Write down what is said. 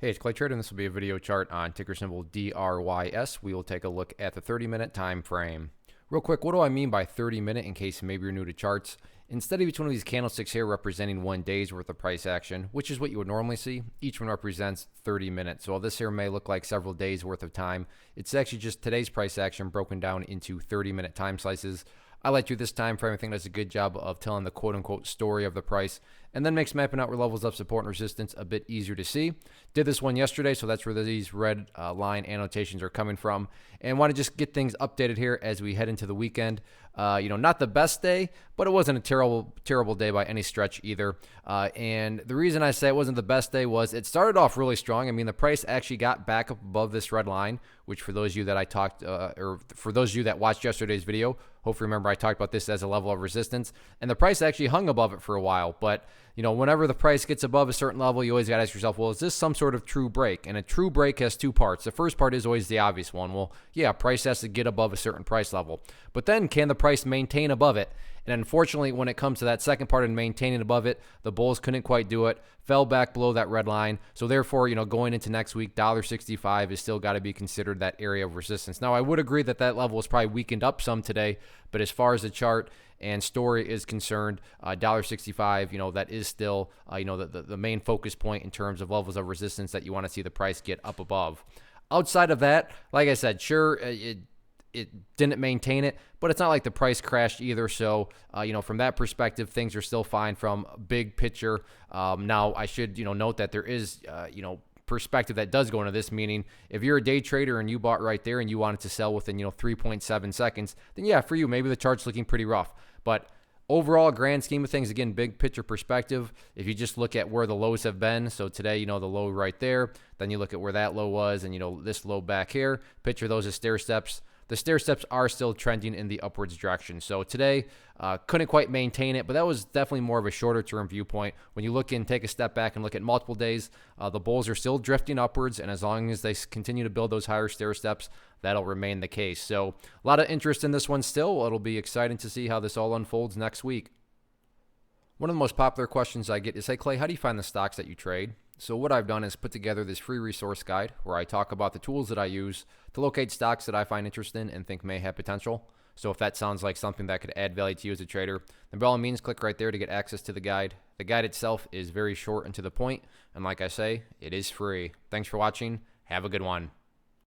Hey, it's Clay Trader, and this will be a video chart on ticker symbol DRYS. We will take a look at the 30-minute time frame. Real quick, what do I mean by 30-minute in case maybe you're new to charts? Instead of each one of these candlesticks here representing 1 day's worth of price action, which is what you would normally see, each one represents 30 minutes. So while this here may look like several days worth of time, it's actually just today's price action broken down into 30-minute time slices. I like to this time frame. I think does a good job of telling the quote-unquote story of the price, and then makes mapping out where levels of support and resistance a bit easier to see. Did this one yesterday, so that's where these red line annotations are coming from, and want to just get things updated here as we head into the weekend. Not the best day, but it wasn't a terrible day by any stretch either. And the reason I say it wasn't the best day was it started off really strong. I mean, the price actually got back up above this red line, which for those of you that I talked, or for those of you that watched yesterday's video, hopefully remember I talked about this as a level of resistance, and the price actually hung above it for a while. But whenever the price gets above a certain level, you always got to ask yourself, well, is this some sort of true break? And a true break has two parts. The first part is always the obvious one. Well, yeah, price has to get above a certain price level. But then can the price maintain above it? And unfortunately, when it comes to that second part and maintaining above it, the bulls couldn't quite do it, fell back below that red line. So therefore, going into next week, $1.65 is still got to be considered that area of resistance. Now, I would agree that that level is probably weakened up some today, but as far as the chart and story is concerned, $1.65, that is still, the main focus point in terms of levels of resistance that you want to see the price get up above. Outside of that, like I said, sure, it didn't maintain it, but it's not like the price crashed either. So, from that perspective, things are still fine from big picture. Now, I should, note that there is, perspective that does go into this, meaning if you're a day trader and you bought right there and you wanted to sell within, 3.7 seconds, then yeah, for you, maybe the chart's looking pretty rough. But overall, grand scheme of things, again, big picture perspective, if you just look at where the lows have been, so today, the low right there, then you look at where that low was and, this low back here, picture those as stair steps. The stair steps are still trending in the upwards direction. So today, couldn't quite maintain it, but that was definitely more of a shorter term viewpoint. When you look and take a step back and look at multiple days, the bulls are still drifting upwards, and as long as they continue to build those higher stair steps, that'll remain the case. So a lot of interest in this one still. It'll be exciting to see how this all unfolds next week. One of the most popular questions I get is, hey, Clay, how do you find the stocks that you trade? So what I've done is put together this free resource guide where I talk about the tools that I use to locate stocks that I find interesting and think may have potential. So if that sounds like something that could add value to you as a trader, then by all means, click right there to get access to the guide. The guide itself is very short and to the point, and like I say, it is free. Thanks for watching. Have a good one.